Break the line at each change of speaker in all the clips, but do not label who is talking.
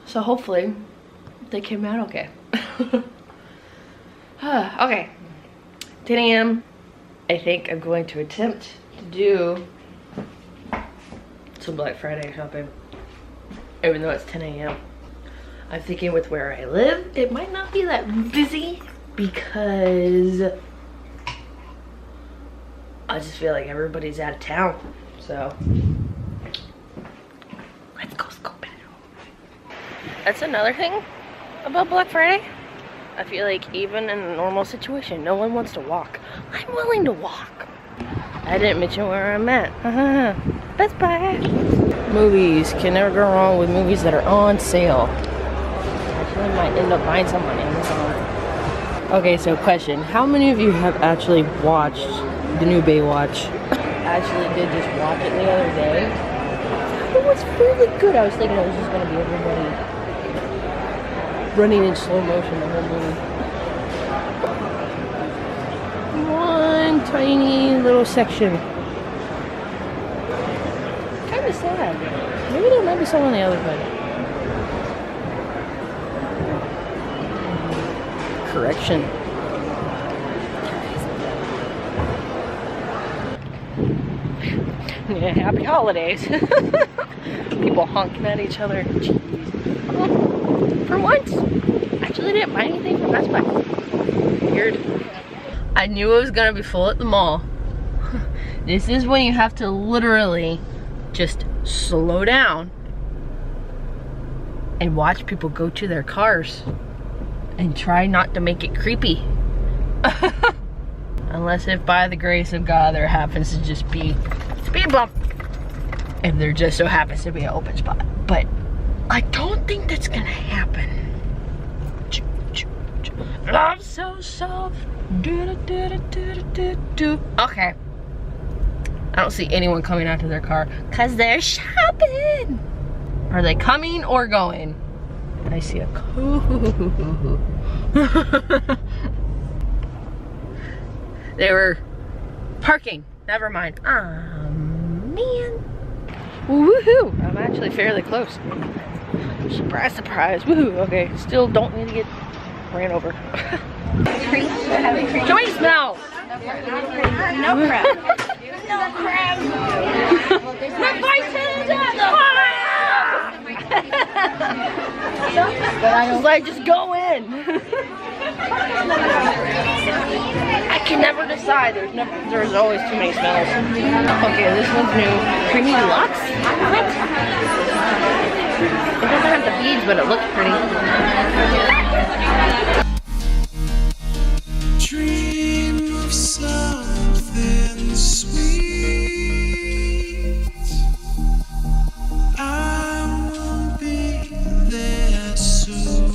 So hopefully they came out okay. Okay, 10 a.m. I think I'm going to attempt to do some Black Friday shopping, even though it's 10 a.m. I'm thinking with where I live, it might not be that busy because I just feel like everybody's out of town. So let's go back. That's another thing about Black Friday. I feel like even in a normal situation, no one wants to walk. I'm willing to walk. I didn't mention where I'm at. Best Buy. Movies. Can never go wrong with movies that are on sale. Actually, I might end up buying some on Amazon. Okay, so question. How many of you have actually watched the new Baywatch? Actually did just watch it the other day. It was really good. I was thinking it was just going to be everybody running in slow motion the whole movie. One tiny little section. Kind of sad. Maybe there might be some on the other side. Correction. Yeah, happy holidays. People honking at each other. Jeez. For once, I actually didn't buy anything from Best Buy. Weird. I knew it was gonna be full at the mall. This is when you have to literally just slow down and watch people go to their cars and try not to make it creepy. Unless if by the grace of God there happens to just be speed bump and there just so happens to be an open spot. But I don't think that's gonna happen. Love so soft. Okay. I don't see anyone coming out to their car because they're shopping. Are they coming or going? I see a car. They were parking. Never mind. Man. Woohoo! I'm actually fairly close. Surprise, surprise. Woohoo. Okay, still don't need to get ran over. Joey smells.
No crab. No crab.
No bison. It's like, just go in. I can never decide. There's always too many smells. Okay, this one's new. Creamy deluxe? What? It doesn't have the beads, but it looks pretty.
Dream of something sweet. I will be there soon.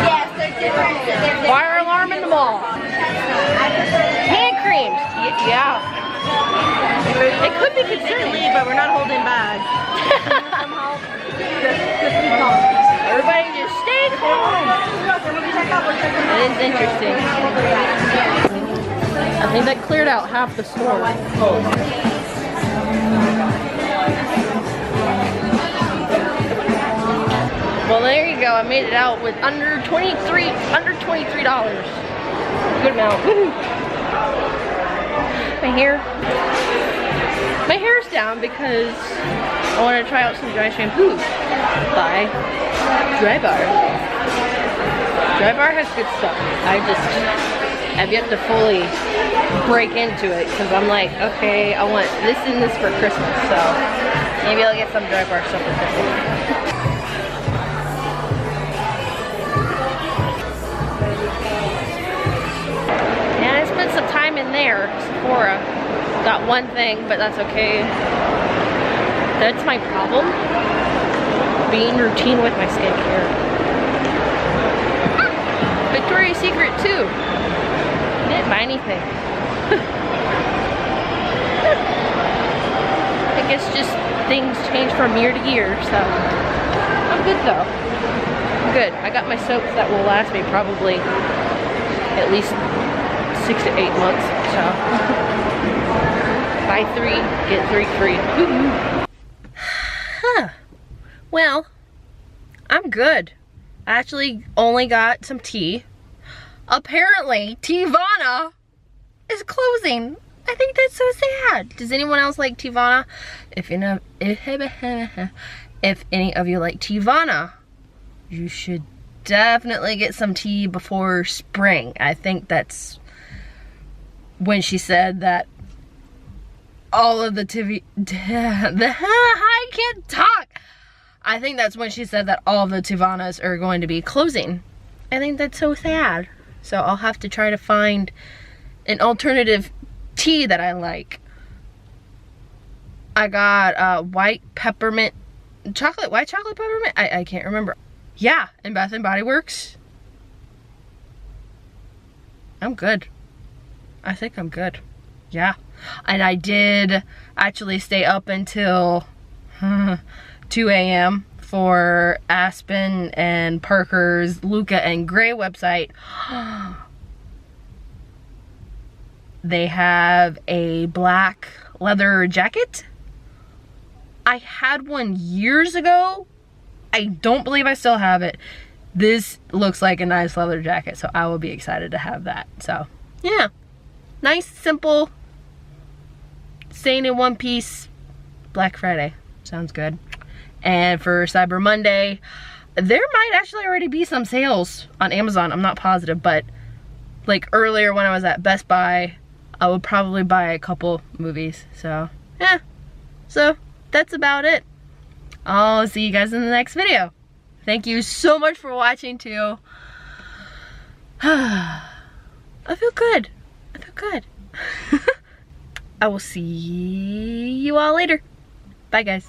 Yes, they're different.
Fire alarm in the mall. Hand creams. Yeah. It could be considered, but we're not holding bags. Everybody just stay calm. It is interesting. I think that cleared out half the store. Well, there you go. I made it out with under $23. Good amount. Woohoo. My hair's down because I want to try out some dry shampoo by Dry Bar. Dry Bar has good stuff. I've yet to fully break into it because I'm like, okay, I want this and this for Christmas, so maybe I'll get some Dry Bar stuff for Christmas. And I spent some time in there, Sephora. Got one thing, but that's okay. That's my problem. Being routine with my skincare. Victoria's Secret too. Didn't buy anything. I guess just things change from year to year, so I'm good though. I'm good. I got my soaps that will last me probably at least 6 to 8 months, so buy 3, get 3 free. Well, I'm good. I actually only got some tea. Apparently, Teavana is closing. I think that's so sad. Does anyone else like Teavana? If any of you like Teavana, you should definitely get some tea before spring. I think that's when she said that all of the I can't talk. I think that's when she said that all of the Teavanas are going to be closing. I think that's so sad. So I'll have to try to find an alternative tea that I like. I got white chocolate peppermint. I can't remember. Yeah, in Bath and Body Works. I'm good. I think I'm good. Yeah. And I did actually stay up until 2 a.m. for Aspyn and Parker's Luca and Gray website. They have a black leather jacket. I had one years ago. I don't believe I still have it. This looks like a nice leather jacket, so I will be excited to have that. So, yeah. Nice, simple, staying in one piece Black Friday. Sounds good. And for Cyber Monday, there might actually already be some sales on Amazon. I'm not positive, but like earlier when I was at Best Buy, I would probably buy a couple movies. So, yeah. So, that's about it. I'll see you guys in the next video. Thank you so much for watching too. I feel good. I feel good. I will see you all later. Bye guys.